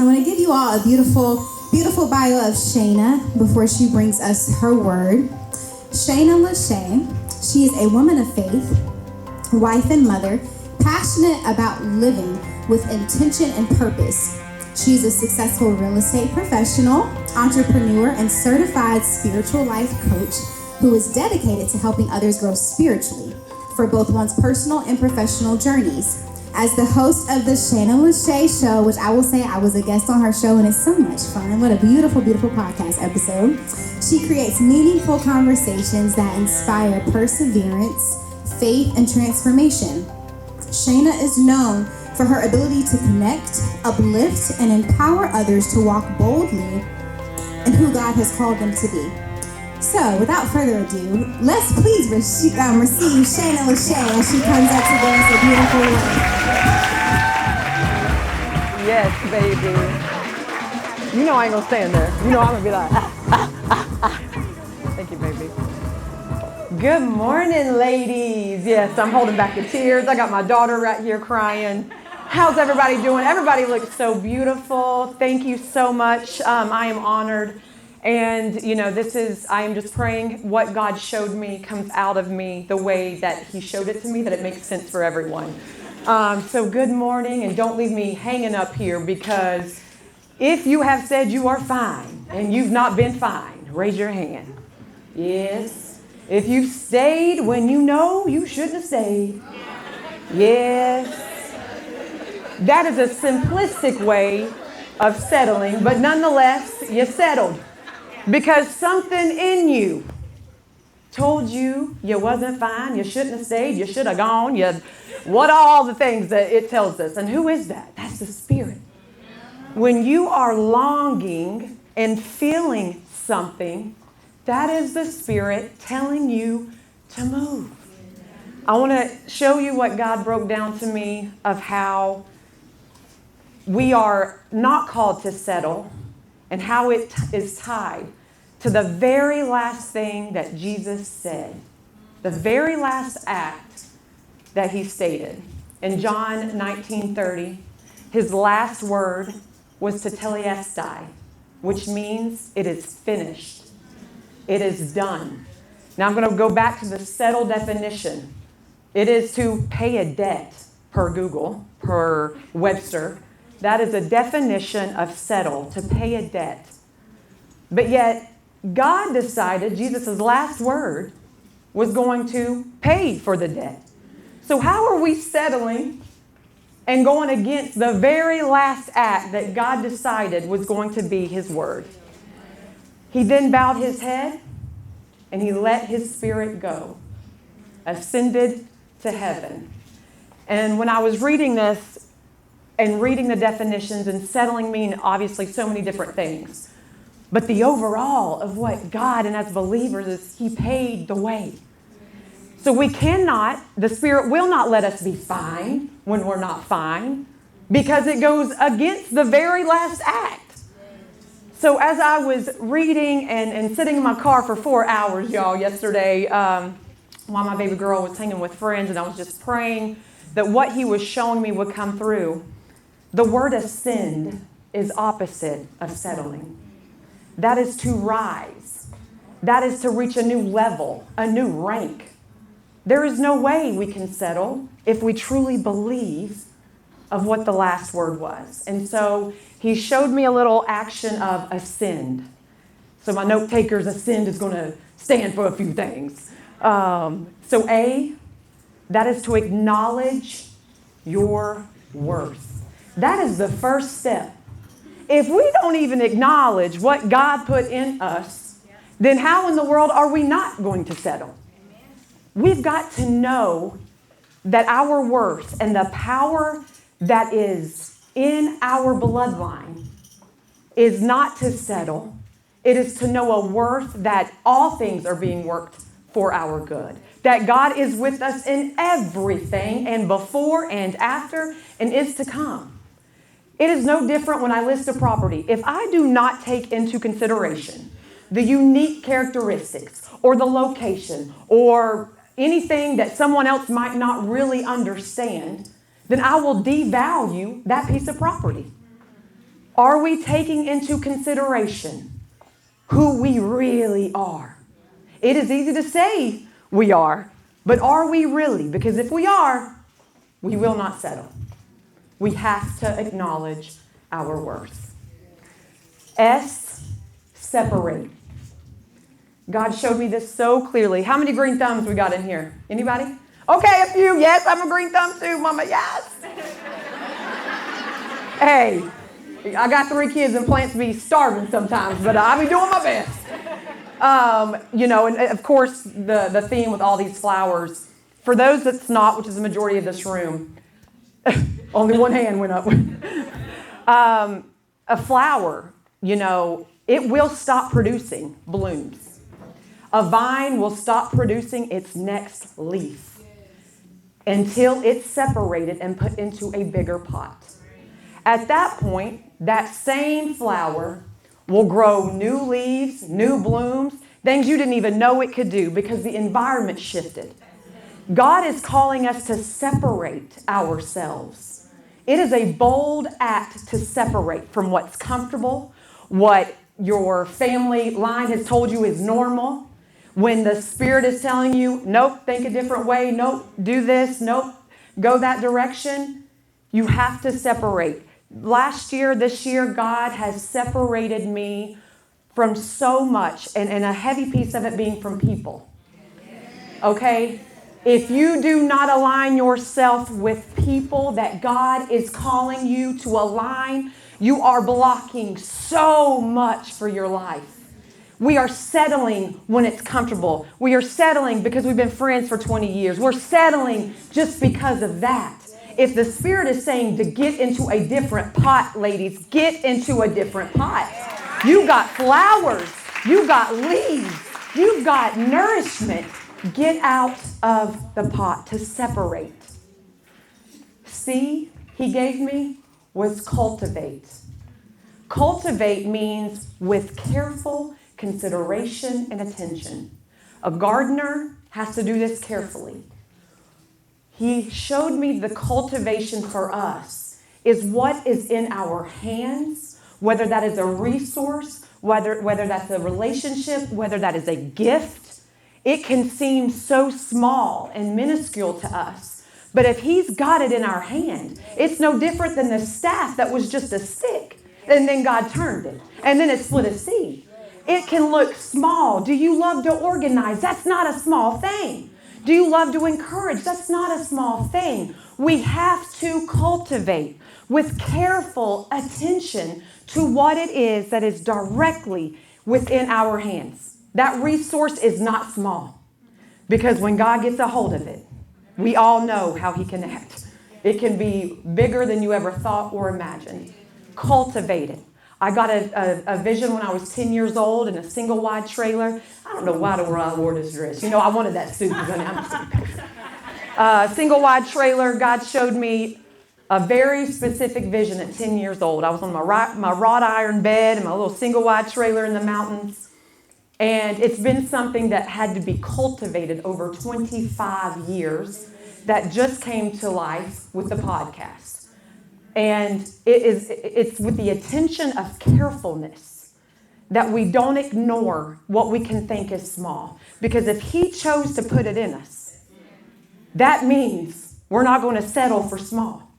I want to give you all a beautiful, beautiful bio of Shana before she brings us her word. Shana Lachey, she is a woman of faith, wife and mother, passionate about living with intention and purpose. She's a successful real estate professional, entrepreneur, and certified spiritual life coach who is dedicated to helping others grow spiritually for both one's personal and professional journeys. As the host of the Shana Lachey Show, which I will say I was a guest on her show and it's so much fun. What a beautiful, beautiful podcast episode. She creates meaningful conversations that inspire perseverance, faith, and transformation. Shana is known for her ability to connect, uplift, and empower others to walk boldly in who God has called them to be. So, without further ado, let's please receive Shana Lachey as she comes up to give us a beautiful word. Yes, baby. You know I ain't gonna stand there. You know I'm gonna be like, Thank you, baby. Good morning, ladies. Yes, I'm holding back the tears. I got my daughter right here crying. How's everybody doing? Everybody looks so beautiful. Thank you so much. I am honored. And, I am just praying what God showed me comes out of me the way that He showed it to me, that it makes sense for everyone. So good morning, and don't leave me hanging up here, because if you have said you are fine and you've not been fine, raise your hand. Yes. If you've stayed when you know you shouldn't have stayed. Yes. That is a simplistic way of settling, but nonetheless, you settled. Because something in you told you wasn't fine, you shouldn't have stayed, you should have gone, what all the things that it tells us. And who is that? That's the Spirit. When you are longing and feeling something, that is the Spirit telling you to move. I want to show you what God broke down to me of how we are not called to settle, and how it is tied to the very last thing that Jesus said, the very last act that He stated. In John 19:30, His last word was tetelestai, which means it is finished. It is done. Now I'm going to go back to the settle definition. It is to pay a debt, per Google, per Webster. That is a definition of settle, to pay a debt. But yet, God decided Jesus' last word was going to pay for the debt. So how are we settling and going against the very last act that God decided was going to be His word? He then bowed His head and He let His Spirit go, ascended to heaven. And when I was reading this, and reading the definitions, and settling mean obviously so many different things. But the overall of what God and as believers is He paid the way. So we cannot, the Spirit will not let us be fine when we're not fine, because it goes against the very last act. So as I was reading and sitting in my car for 4 hours, y'all, yesterday, while my baby girl was hanging with friends, and I was just praying that what He was showing me would come through. The word ascend is opposite of settling. That is to rise. That is to reach a new level, a new rank. There is no way we can settle if we truly believe of what the last word was. And so He showed me a little action of ascend. So my note takers, ascend is going to stand for a few things. So A, that is to acknowledge your worth. That is the first step. If we don't even acknowledge what God put in us, then how in the world are we not going to settle? We've got to know that our worth and the power that is in our bloodline is not to settle. It is to know a worth that all things are being worked for our good. That God is with us in everything, and before and after, and is to come. It is no different when I list a property. If I do not take into consideration the unique characteristics or the location or anything that someone else might not really understand, then I will devalue that piece of property. Are we taking into consideration who we really are? It is easy to say we are, but are we really? Because if we are, we will not settle. We have to acknowledge our worth. S, separate. God showed me this so clearly. How many green thumbs we got in here? Anybody? Okay, a few. Yes, I'm a green thumb too, Mama. Yes. Hey, I got 3 kids and plants be starving sometimes, but I be doing my best. And of course, the theme with all these flowers, for those that's not, which is the majority of this room, only one hand went up. A flower, it will stop producing blooms. A vine will stop producing its next leaf until it's separated and put into a bigger pot. At that point, that same flower will grow new leaves, new blooms, things you didn't even know it could do because the environment shifted. God is calling us to separate ourselves. It is a bold act to separate from what's comfortable, what your family line has told you is normal. When the Spirit is telling you, nope, think a different way, nope, do this, nope, go that direction, you have to separate. This year, God has separated me from so much, and a heavy piece of it being from people. Okay? If you do not align yourself with people that God is calling you to align, you are blocking so much for your life. We are settling when it's comfortable. We are settling because we've been friends for 20 years. We're settling just because of that. If the Spirit is saying to get into a different pot, ladies, get into a different pot. You got flowers. You got leaves. You've got nourishment. Get out of the pot to separate. C, he gave me, was cultivate. Cultivate means with careful consideration and attention. A gardener has to do this carefully. He showed me the cultivation for us is what is in our hands, whether that is a resource, whether that's a relationship, whether that is a gift. It can seem so small and minuscule to us. But if he's got it in our hand, it's no different than the staff that was just a stick. And then God turned it. And then it split a seed. It can look small. Do you love to organize? That's not a small thing. Do you love to encourage? That's not a small thing. We have to cultivate with careful attention to what it is that is directly within our hands. That resource is not small because when God gets a hold of it, we all know how he can act. It can be bigger than you ever thought or imagined. Cultivate it. I got a vision when I was 10 years old in a single wide trailer. I don't know why I wore this dress. I wanted that suit. Single wide trailer. God showed me a very specific vision at 10 years old. I was on my wrought iron bed in my little single wide trailer in the mountains. And it's been something that had to be cultivated over 25 years that just came to life with the podcast. And it's with the attention of carefulness that we don't ignore what we can think is small. Because if he chose to put it in us, that means we're not going to settle for small.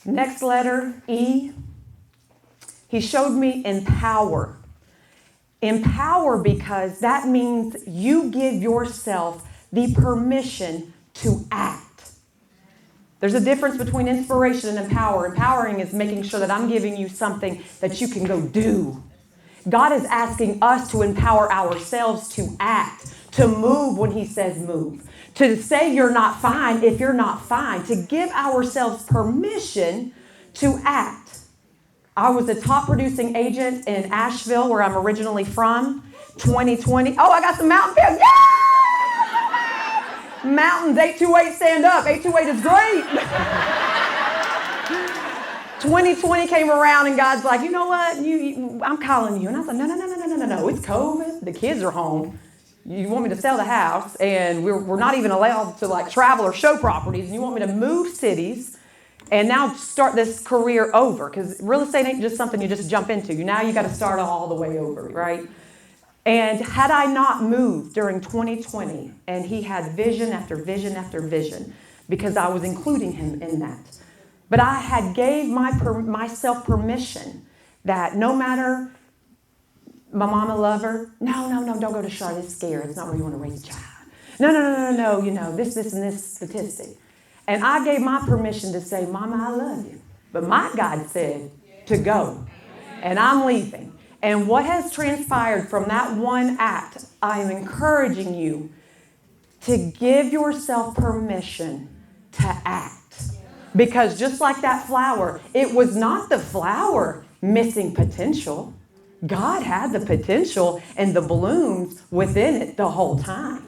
Next letter, E. He showed me empower. Empower because that means you give yourself the permission to act. There's a difference between inspiration and empower. Empowering is making sure that I'm giving you something that you can go do. God is asking us to empower ourselves to act, to move when he says move, to say you're not fine if you're not fine, to give ourselves permission to act. I was a top producing agent in Asheville, where I'm originally from, 2020. Oh, I got some mountain fans. Yeah! Mountains, 828, stand up. 828 is great. 2020 came around and God's like, you know what? I'm calling you. And I was like, no. It's COVID. The kids are home. You want me to sell the house, and we're not even allowed to travel or show properties, and you want me to move cities. and now start this career over, because real estate ain't just something you just jump into. Now you got to start all the way over, right? And had I not moved during 2020, and he had vision after vision after vision, because I was including him in that. But I had gave myself permission that no matter, my mama love her, no, don't go to Charlotte, it's scared. It's not where you want to raise a child. No, this, and this statistic. And I gave my permission to say, Mama, I love you. But my God said to go. And I'm leaving. And what has transpired from that one act, I am encouraging you to give yourself permission to act. Because just like that flower, it was not the flower missing potential. God had the potential and the blooms within it the whole time.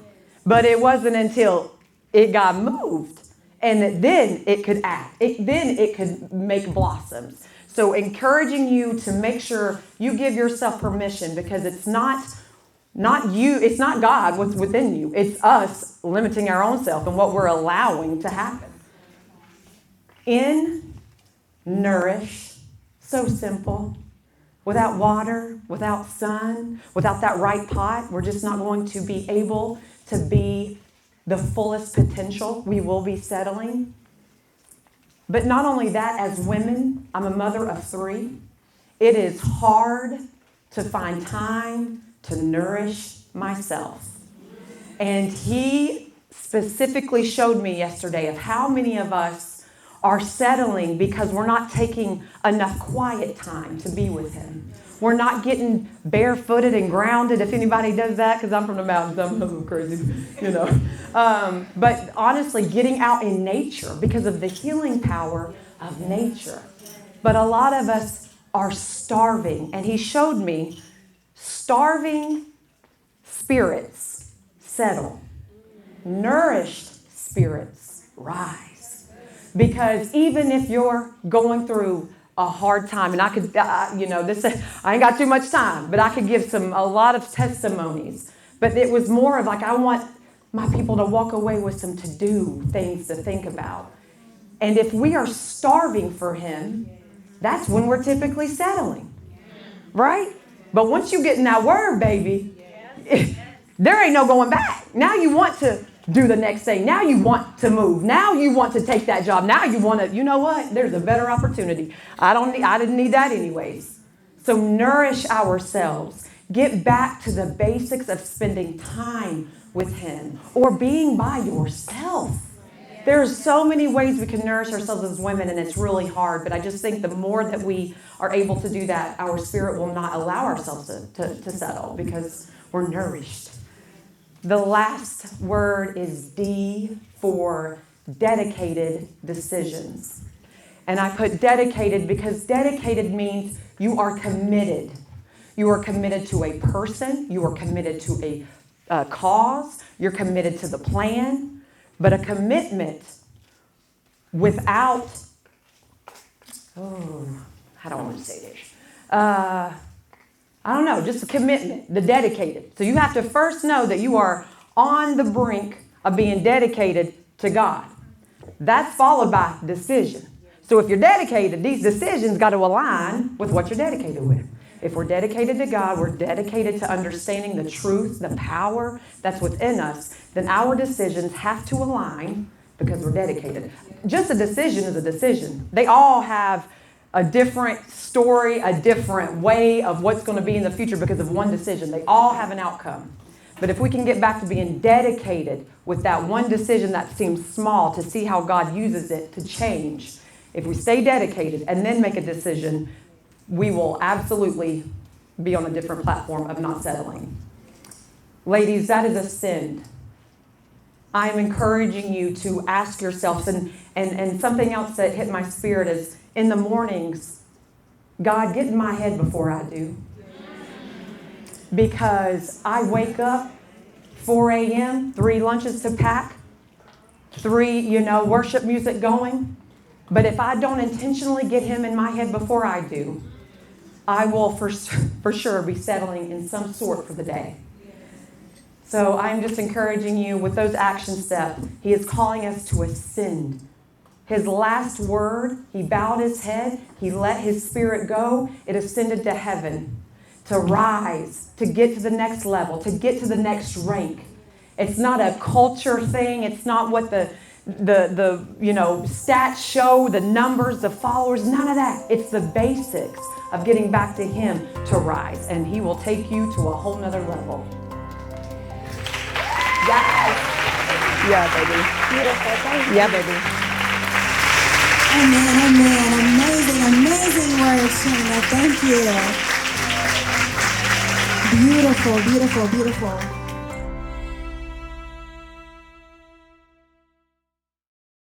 But it wasn't until it got moved and then it could act. Then it could make blossoms. So encouraging you to make sure you give yourself permission, because it's not you, it's not God what's within you. It's us limiting our own self and what we're allowing to happen. Nourish, so simple. Without water, without sun, without that right pot, we're just not going to be able to be the fullest potential. We will be settling. But not only that, as women, I'm a mother of 3. It is hard to find time to nourish myself. And he specifically showed me yesterday of how many of us are settling because we're not taking enough quiet time to be with him. We're not getting barefooted and grounded, if anybody does that, because I'm from the mountains, I'm a little crazy, But honestly, getting out in nature because of the healing power of nature. But a lot of us are starving, and he showed me starving spirits settle. Nourished spirits rise. Because even if you're going through a hard time, and I could, I ain't got too much time, but I could give a lot of testimonies. But it was more of like, I want my people to walk away with some to-do things to think about. And if we are starving for him, that's when we're typically settling, right? But once you get in that word, baby, there ain't no going back. Now you want to do the next thing. Now you want to move. Now you want to take that job. Now you want to, you know what? There's a better opportunity. I didn't need that anyways. So nourish ourselves. Get back to the basics of spending time with him or being by yourself. There's so many ways we can nourish ourselves as women, and it's really hard. But I just think the more that we are able to do that, our spirit will not allow ourselves to settle because we're nourished. The last word is D for dedicated decisions. And I put dedicated because dedicated means you are committed. You are committed to a person. You are committed to a cause. You're committed to the plan. But a commitment without, how do I want to say this? I don't know, just a commitment, the dedicated. So you have to first know that you are on the brink of being dedicated to God. That's followed by decision. So if you're dedicated, these decisions got to align with what you're dedicated with. If we're dedicated to God, we're dedicated to understanding the truth, the power that's within us, then our decisions have to align because we're dedicated. Just a decision is a decision. They all have a different story, a different way of what's going to be in the future because of one decision. They all have an outcome. But if we can get back to being dedicated with that one decision that seems small to see how God uses it to change, if we stay dedicated and then make a decision, we will absolutely be on a different platform of not settling. Ladies, that is a sin. I am encouraging you to ask yourselves, and something else that hit my spirit is, in the mornings, God, get in my head before I do. Because I wake up 4 a.m., 3 lunches to pack, 3, worship music going. But if I don't intentionally get him in my head before I do, I will for sure be settling in some sort for the day. So I'm just encouraging you with those action steps. He is calling us to ascend His last word, he bowed his head, he let his spirit go, it ascended to heaven, to rise, to get to the next level, to get to the next rank. It's not a culture thing. It's not what the stats show, the numbers, the followers, none of that. It's the basics of getting back to him to rise, and he will take you to a whole nother level. Yes. Yeah, baby. Beautiful. Thank you. Yeah, baby. Amen, amen. Amazing, amazing word, Shana. Thank you. Beautiful, beautiful, beautiful.